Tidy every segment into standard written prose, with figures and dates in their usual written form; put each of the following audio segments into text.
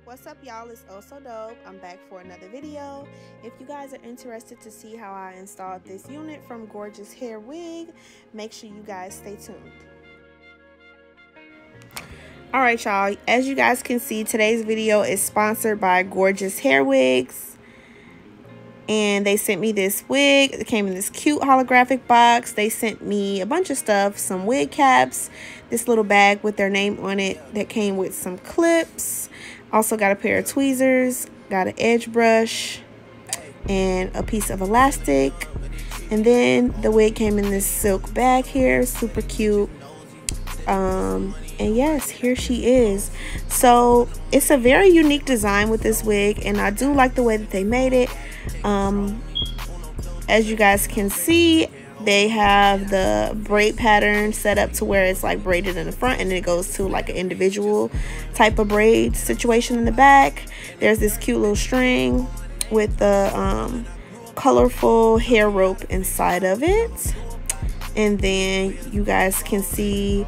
What's up, y'all? It's Oh So Dope. I'm back for another video. If you guys are interested to see how I installed this unit from Gorgius Hair Wig, make sure you guys stay tuned. Alright, y'all, as you guys can see, today's video is sponsored by Gorgius Hair Wigs. And they sent me this wig. It came in this cute holographic box. They sent me a bunch of stuff, some wig caps, this little bag with their name on it that came with some clips. Also got a pair of tweezers, got an edge brush, and a piece of elastic. And then the wig came in this silk bag here, super cute. And yes, here she is. So it's a very unique design with this wig, and I do like the way that they made it. As you guys can see, they have the braid pattern set up to where it's like braided in the front, and then it goes to like an individual type of braid situation in the back. There's this cute little string with the colorful hair rope inside of it, and then you guys can see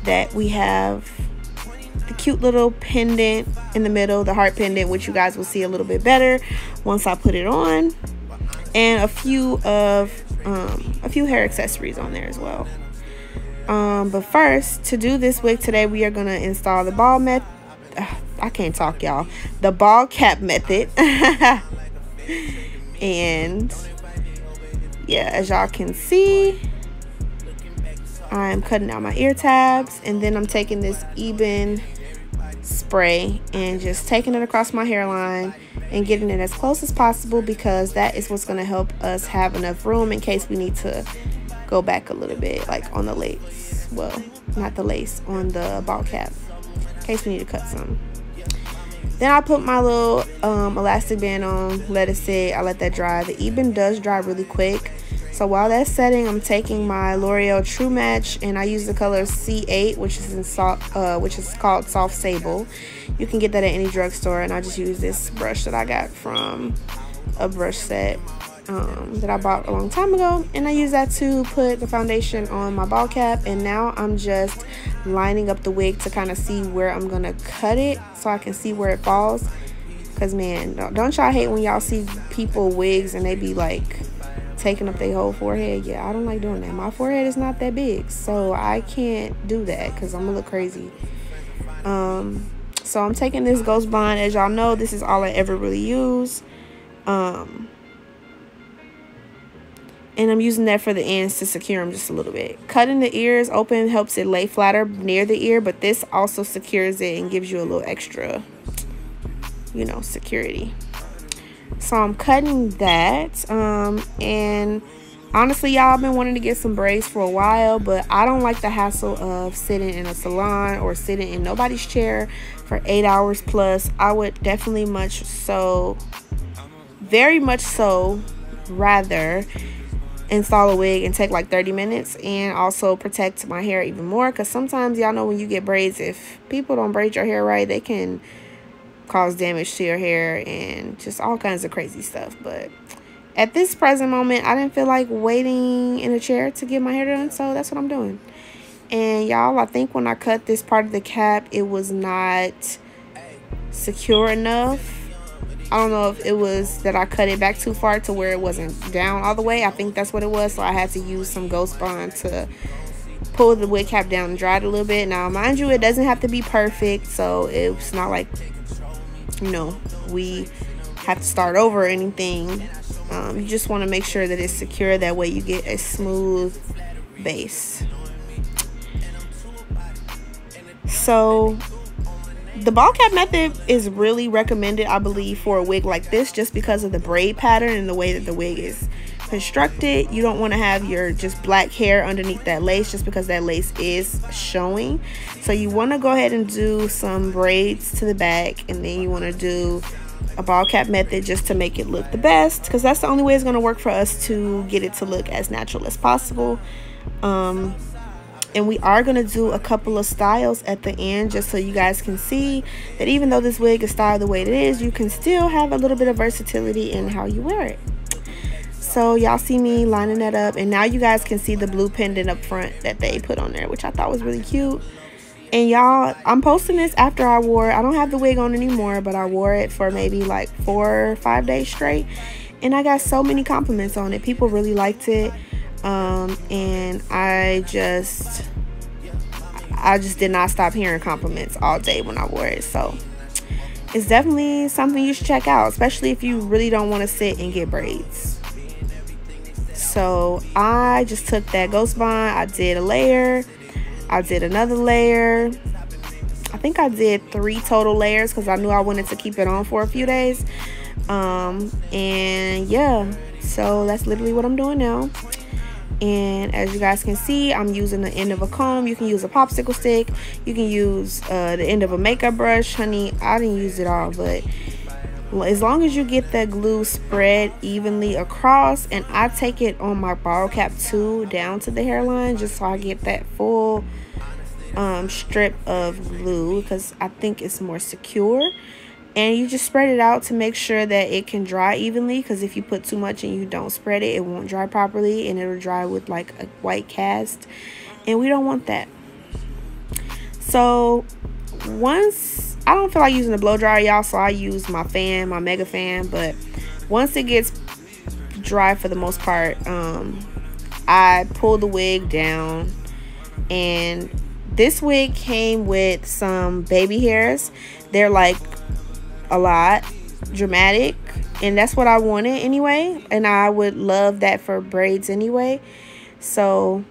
that we have the cute little pendant in the middle, the heart pendant, which you guys will see a little bit better once I put it on, and a few hair accessories on there as well. But first, to do this wig today, we are gonna install the ball method. I can't talk, y'all. The ball cap method. And yeah, as y'all can see, I'm cutting out my ear tabs, and then I'm taking this Ebin spray and just taking it across my hairline and getting it as close as possible, because that is what's going to help us have enough room in case we need to go back a little bit, like on the lace. Well, not the lace, on the ball cap, in case we need to cut some. Then I put my little elastic band on, let it sit. I let that dry. The Ebin does dry really quick. So while that's setting, I'm taking my L'Oreal True Match, and I use the color C8, which is called Soft Sable. You can get that at any drugstore, and I just use this brush that I got from a brush set that I bought a long time ago, and I use that to put the foundation on my ball cap. And now I'm just lining up the wig to kind of see where I'm gonna cut it, so I can see where it falls. Cause man, don't y'all hate when y'all see people wigs and they be like taking up their whole forehead? Yeah, I don't like doing that. My forehead is not that big, so I can't do that because I'm gonna look crazy. So I'm taking this Ghost Bond. As y'all know, this is all I ever really use, and I'm using that for the ends to secure them just a little bit. Cutting the ears open helps it lay flatter near the ear, but this also secures it and gives you a little extra, you know, security. So I'm cutting that, and honestly, y'all, I've been wanting to get some braids for a while, but I don't like the hassle of sitting in a salon or sitting in nobody's chair for 8 hours plus. I would definitely very much so rather install a wig and take like 30 minutes and also protect my hair even more, because sometimes, y'all know, when you get braids, if people don't braid your hair right, they can cause damage to your hair and just all kinds of crazy stuff. But at this present moment, I didn't feel like waiting in a chair to get my hair done, so that's what I'm doing. And y'all, I think when I cut this part of the cap, it was not secure enough. I don't know if it was that I cut it back too far to where it wasn't down all the way. I think that's what it was. So I had to use some Ghost Bond to pull the wig cap down and dry it a little bit. Now, mind you, it doesn't have to be perfect, so it's not like, you know, we have to start over or anything. You just want to make sure that it's secure. That way you get a smooth base. So the ball cap method is really recommended, I believe, for a wig like this, just because of the braid pattern and the way that the wig is constructed. You don't want to have your just black hair underneath that lace, just because that lace is showing. So you want to go ahead and do some braids to the back, and then you want to do a ball cap method just to make it look the best, because that's the only way it's going to work for us to get it to look as natural as possible. And we are going to do a couple of styles at the end, just so you guys can see that even though this wig is styled the way it is, you can still have a little bit of versatility in how you wear it. So y'all see me lining that up, and now you guys can see the blue pendant up front that they put on there, which I thought was really cute. And y'all, I'm posting this after I wore it. I don't have the wig on anymore, but I wore it for maybe like 4 or 5 days straight, and I got so many compliments on it. People really liked it. And I just did not stop hearing compliments all day when I wore it. So it's definitely something you should check out, especially if you really don't want to sit and get braids. So I just took that Ghost Bond, I did a layer, I did another layer. I think I did 3 total layers because I knew I wanted to keep it on for a few days. And yeah, so that's literally what I'm doing now. And as you guys can see, I'm using the end of a comb. You can use a popsicle stick, you can use the end of a makeup brush. Honey, I didn't use it all, but as long as you get that glue spread evenly across, and I take it on my bottle cap too down to the hairline, just so I get that full strip of glue, because I think it's more secure. And you just spread it out to make sure that it can dry evenly, because if you put too much and you don't spread it, it won't dry properly and it'll dry with like a white cast, and we don't want that. So once, I don't feel like using a blow dryer, y'all, so I use my fan, my mega fan. But once it gets dry for the most part, I pull the wig down. And this wig came with some baby hairs. They're like a lot dramatic, and that's what I wanted anyway, and I would love that for braids anyway. So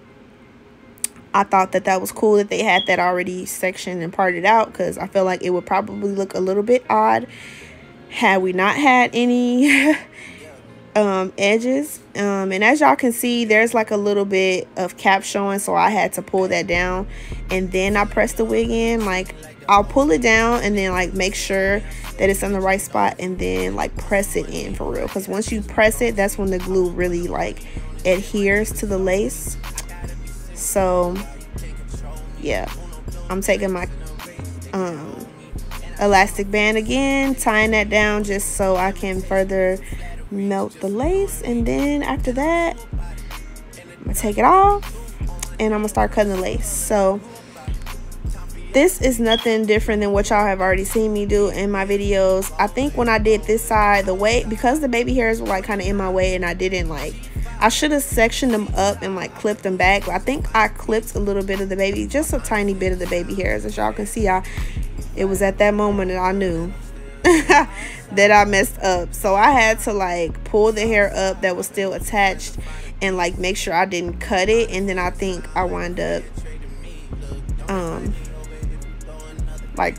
I thought that that was cool that they had that already sectioned and parted out, because I feel like it would probably look a little bit odd had we not had any edges. And as y'all can see, there's like a little bit of cap showing, so I had to pull that down, and then I pressed the wig in. Like, I'll pull it down and then like make sure that it's in the right spot, and then like press it in for real, because once you press it, that's when the glue really like adheres to the lace. So yeah, I'm taking my elastic band again, tying that down just so I can further melt the lace. And then after that, I'm gonna take it off and I'm gonna start cutting the lace. So this is nothing different than what y'all have already seen me do in my videos. I think when I did this side, the way, because the baby hairs were like kind of in my way, and I didn't like, I should have sectioned them up and like clipped them back. But I think I clipped a little bit of the baby, just a tiny bit of the baby hairs. As y'all can see, it was at that moment that I knew that I messed up. So I had to like pull the hair up that was still attached and like make sure I didn't cut it. And then I think I wound up like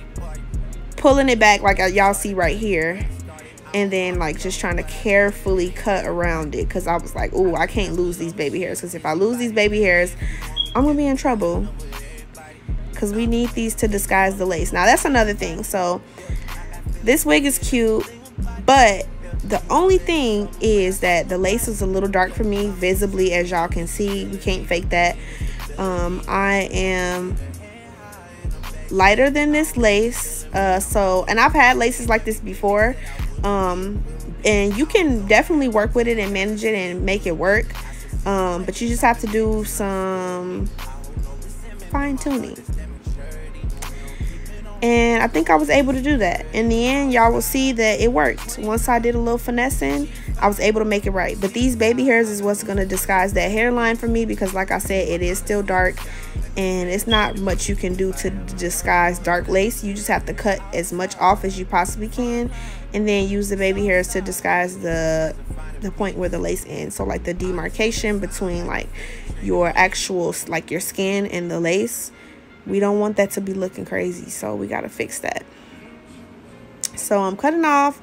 pulling it back like y'all see right here, and then like just trying to carefully cut around it, because I was like, oh, I can't lose these baby hairs, because if I lose these baby hairs, I'm gonna be in trouble, because we need these to disguise the lace. Now that's another thing. So this wig is cute, but the only thing is that the lace is a little dark for me visibly, as y'all can see. We can't fake that. I am lighter than this lace, and I've had laces like this before, and you can definitely work with it and manage it and make it work, but you just have to do some fine-tuning, and I think I was able to do that. In the end, y'all will see that it worked. Once I did a little finessing, I was able to make it right. But these baby hairs is what's going to disguise that hairline for me, because like I said, it is still dark, and it's not much you can do to disguise dark lace. You just have to cut as much off as you possibly can, and then use the baby hairs to disguise the point where the lace ends. So like the demarcation between like your actual, like your skin and the lace, we don't want that to be looking crazy, so we got to fix that. So I'm cutting off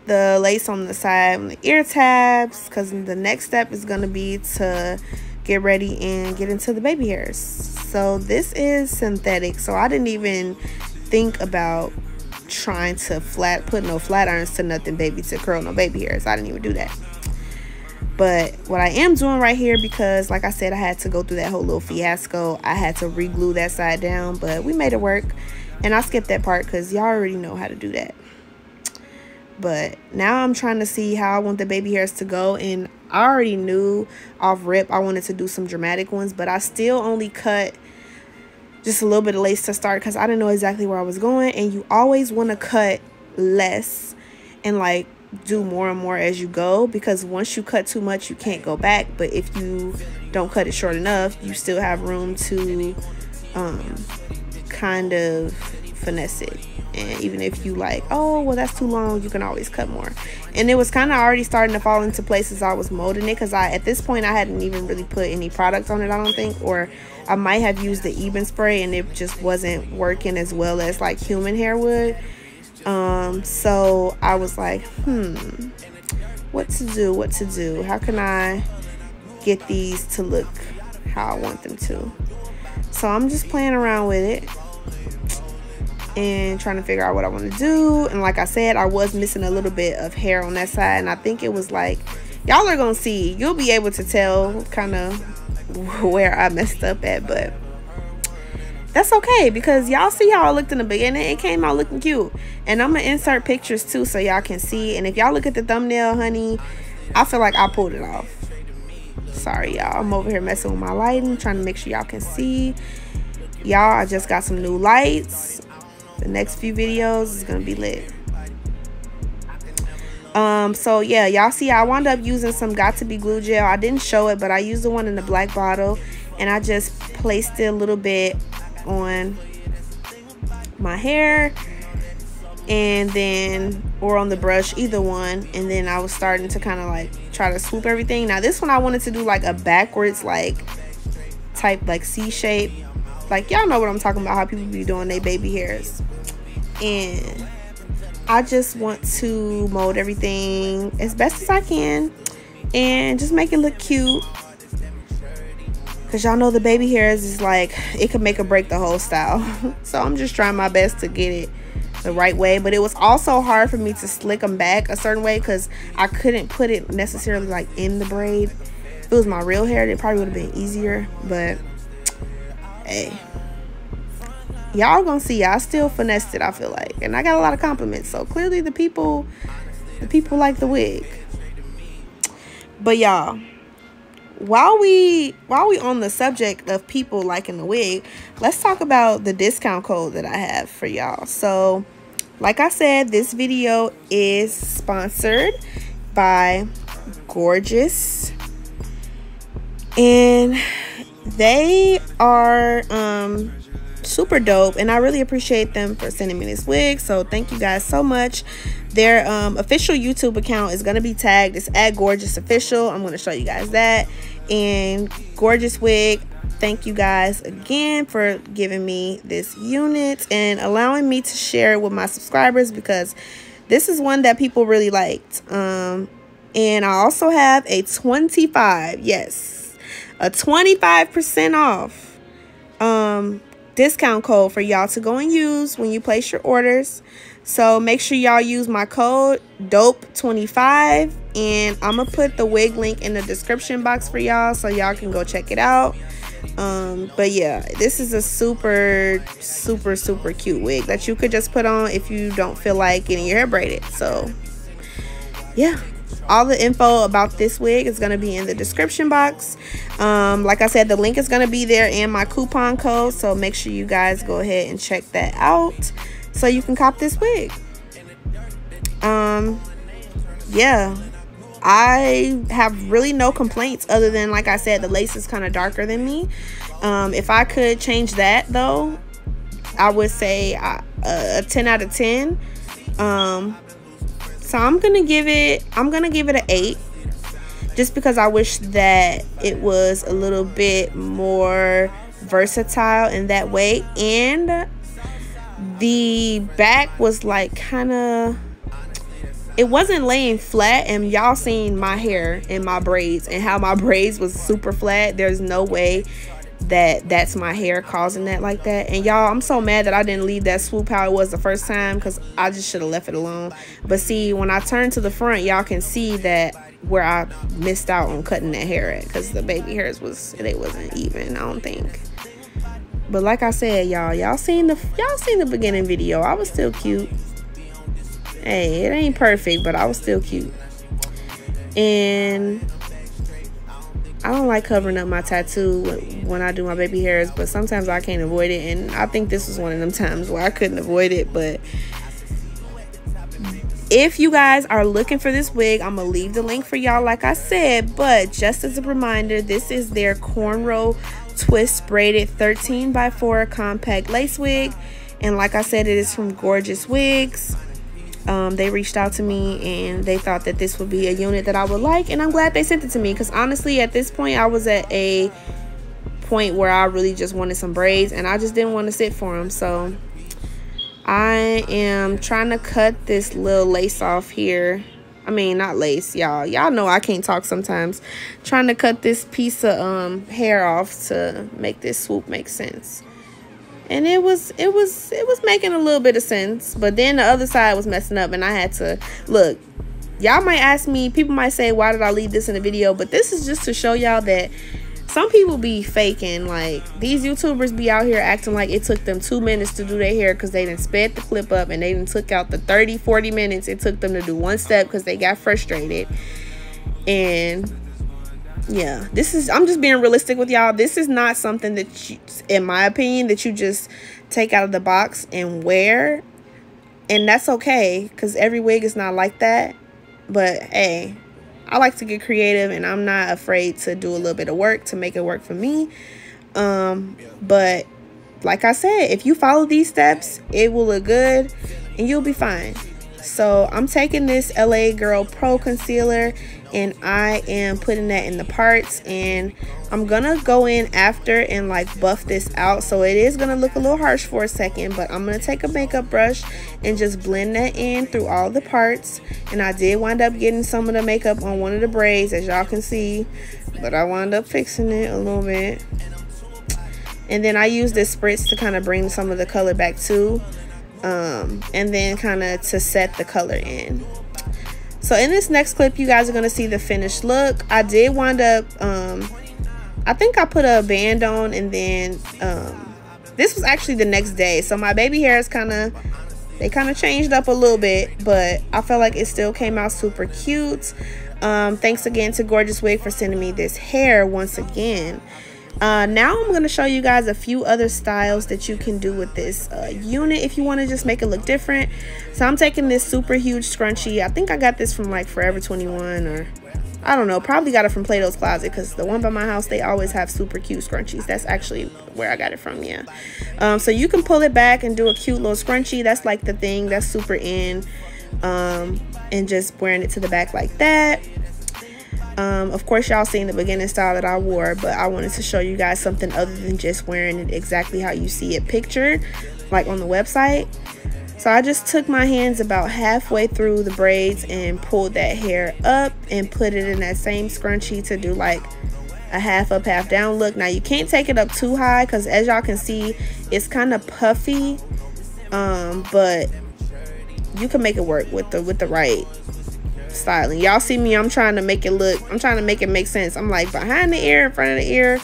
the lace on the side, on the ear tabs, because the next step is going to be to get ready and get into the baby hairs. So this is synthetic, so I didn't even think about trying to put no flat irons to nothing, baby, to curl no baby hairs. I didn't even do that. But what I am doing right here, because like I said, I had to go through that whole little fiasco, I had to re-glue that side down, but we made it work. And I skipped that part because y'all already know how to do that. But now I'm trying to see how I want the baby hairs to go, and I already knew off rip I wanted to do some dramatic ones, but I still only cut just a little bit of lace to start, because I didn't know exactly where I was going. And you always want to cut less and like do more and more as you go, because once you cut too much you can't go back. But if you don't cut it short enough, you still have room to kind of finesse it. And even if you like, oh well that's too long, you can always cut more. And it was kind of already starting to fall into places I was molding it, because at this point I hadn't even really put any product on it, I don't think, or I might have used the Eben spray and it just wasn't working as well as like human hair would. So I was like, what to do, how can I get these to look how I want them to? So I'm just playing around with it and trying to figure out what I want to do. And like I said, I was missing a little bit of hair on that side, and I think it was like, y'all are gonna see, you'll be able to tell kind of where I messed up at, but that's okay, because y'all see how I looked in the beginning. It came out looking cute. And I'm gonna insert pictures too so y'all can see. And if y'all look at the thumbnail, honey, I feel like I pulled it off. Sorry y'all, I'm over here messing with my lighting, trying to make sure y'all can see. Y'all, I just got some new lights. The next few videos is gonna be lit. So yeah, y'all see I wound up using some Got To Be glue gel. I didn't show it, but I used the one in the black bottle, and I just placed it a little bit on my hair, and then, or on the brush, either one. And then I was starting to kind of like try to swoop everything. Now this one I wanted to do like a backwards like type, like C shape, like y'all know what I'm talking about, how people be doing their baby hairs. And I just want to mold everything as best as I can and just make it look cute, because y'all know the baby hairs is like, it could make or break the whole style. So I'm just trying my best to get it the right way. But it was also hard for me to slick them back a certain way, because I couldn't put it necessarily like in the braid. If it was my real hair, it probably would have been easier. But hey, y'all gonna see, I still finessed it, I feel like. And I got a lot of compliments, so clearly the people like the wig. But y'all, while we on the subject of people liking the wig, let's talk about the discount code that I have for y'all. So like I said, this video is sponsored by Gorgius, and they are super dope, and I really appreciate them for sending me this wig. So thank you guys so much. Their official YouTube account is going to be tagged. It's at Gorgius Official. I'm going to show you guys that. And Gorgius Wig, thank you guys again for giving me this unit and allowing me to share it with my subscribers, because this is one that people really liked. And I also have a 25, yes, a 25% off discount code for y'all to go and use when you place your orders. So make sure y'all use my code DOPE25, and I'm gonna put the wig link in the description box for y'all so y'all can go check it out. But yeah, this is a super cute wig that you could just put on if you don't feel like getting your hair braided. So yeah, all the info about this wig is going to be in the description box. Like I said, the link is going to be there and my coupon code, so make sure you guys go ahead and check that out so you can cop this wig. Yeah, I have really no complaints other than, like I said, the lace is kind of darker than me. If I could change that though, I would say a 10 out of 10. So I'm gonna give it an 8, just because I wish that it was a little bit more versatile in that way. And the back was like kind of, it wasn't laying flat, and y'all seen my hair and my braids and how my braids was super flat. There's no way that that's my hair causing that like that. And y'all, I'm so mad that I didn't leave that swoop how it was the first time, because I just should have left it alone. But see, when I turn to the front, y'all can see that where I missed out on cutting that hair at, because the baby hairs they wasn't even, I don't think. But like I said, y'all seen the beginning video. I was still cute. Hey, it ain't perfect, but I was still cute. And I don't like covering up my tattoo when I do my baby hairs, but sometimes I can't avoid it, and I think this was one of them times where I couldn't avoid it. But if you guys are looking for this wig, I'm gonna leave the link for y'all like I said. But just as a reminder, this is their Cornrow Twist Braided 13x4 compact lace wig, and like I said, it is from Gorgius Wigs. They reached out to me and they thought that this would be a unit that I would like, and I'm glad they sent it to me, because honestly at this point I was at a point where I really just wanted some braids and I just didn't want to sit for them. So I am trying to cut this little lace off here. I mean, not lace, y'all know I can't talk sometimes. Trying to cut this piece of hair off to make this swoop make sense. And it was making a little bit of sense, but then the other side was messing up and I had to look. Y'all might ask me, people might say, why did I leave this in the video? But this is just to show y'all that some people be faking. Like, these YouTubers be out here acting like it took them 2 minutes to do their hair because they didn't sped the clip up, and they didn't took out the 30-40 minutes it took them to do one step because they got frustrated. And yeah, I'm just being realistic with y'all. This is not something that you, in my opinion, that you just take out of the box and wear, and that's okay, because every wig is not like that. But hey, I like to get creative, and I'm not afraid to do a little bit of work to make it work for me. But like I said, if you follow these steps, it will look good and you'll be fine. So I'm taking this LA Girl Pro concealer and I am putting that in the parts, and I'm gonna go in after and like buff this out, so it is gonna look a little harsh for a second, but I'm gonna take a makeup brush and just blend that in through all the parts. And I did wind up getting some of the makeup on one of the braids, as y'all can see, but I wound up fixing it a little bit. And then I use this spritz to kind of bring some of the color back too, and then kind of to set the color in. So in this next clip, you guys are going to see the finished look. I did wind up, I think I put a band on, and then this was actually the next day. So my baby hairs they kind of changed up a little bit, but I felt like it still came out super cute. Thanks again to Gorgius Wig for sending me this hair once again. Now I'm going to show you guys a few other styles that you can do with this unit if you want to just make it look different. So I'm taking this super huge scrunchie. I think I got this from like Forever 21, or I don't know, probably got it from Plato's Closet, because the one by my house, they always have super cute scrunchies. That's actually where I got it from, yeah. So you can pull it back and do a cute little scrunchie. That's like the thing that's super in, and just wearing it to the back like that. Of course, y'all seen the beginning style that I wore, but I wanted to show you guys something other than just wearing it exactly how you see it pictured, like on the website. So I just took my hands about halfway through the braids and pulled that hair up and put it in that same scrunchie to do like a half up, half down look. Now you can't take it up too high, because as y'all can see, it's kind of puffy, but you can make it work with the right styling. Y'all see me, I'm trying to make it make sense. I'm like behind the ear, in front of the ear.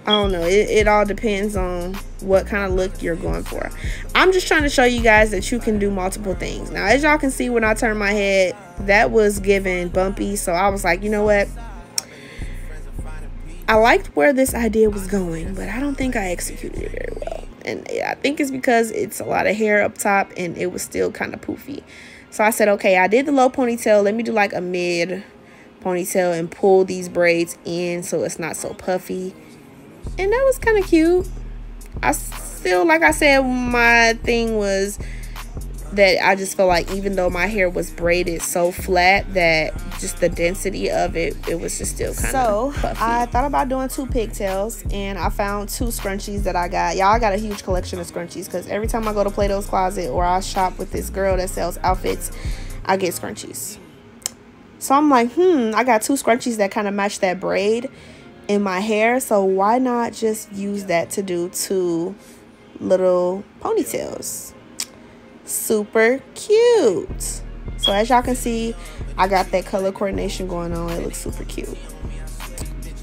I don't know, it all depends on what kind of look you're going for. I'm just trying to show you guys that you can do multiple things. Now as y'all can see, when I turned my head, that was giving bumpy, so I was like, you know what, I liked where this idea was going, but I don't think I executed it very well. And I think it's because it's a lot of hair up top and it was still kind of poofy. So I said, okay, I did the low ponytail. Let me do like a mid ponytail and pull these braids in so it's not so puffy. And that was kind of cute. I still, like I said, my thing was that I just felt like even though my hair was braided so flat, that just the density of it was just still kind of puffy. I thought about doing 2 pigtails, and I found 2 scrunchies that I got. Y'all, I got a huge collection of scrunchies, because every time I go to Plato's Closet or I shop with this girl that sells outfits, I get scrunchies. So I'm like, I got 2 scrunchies that kind of match that braid in my hair, so why not just use that to do 2 little ponytails? Super cute. So as y'all can see, I got that color coordination going on. It looks super cute.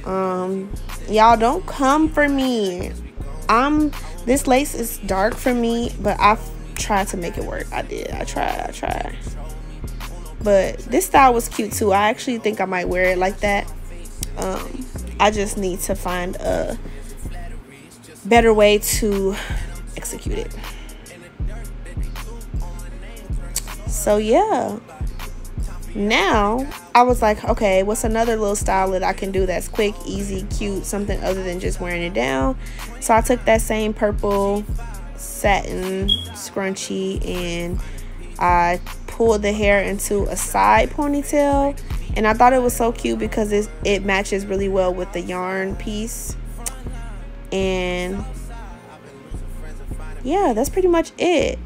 Y'all, don't come for me. This lace is dark for me, but I've tried to make it work. I tried. But this style was cute too. I actually think I might wear it like that. I just need to find a better way to execute it. So yeah, now I was like, okay, what's another little style that I can do that's quick, easy, cute, something other than just wearing it down? So I took that same purple satin scrunchie and I pulled the hair into a side ponytail, and I thought it was so cute because it matches really well with the yarn piece. And yeah, that's pretty much it.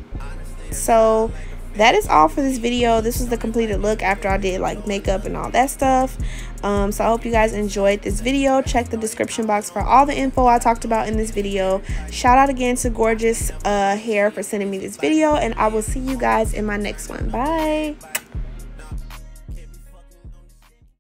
So that is all for this video. This was the completed look after I did like makeup and all that stuff. So I hope you guys enjoyed this video. Check the description box for all the info I talked about in this video. Shout out again to Gorgius Hair for sending me this video, and I will see you guys in my next one. Bye.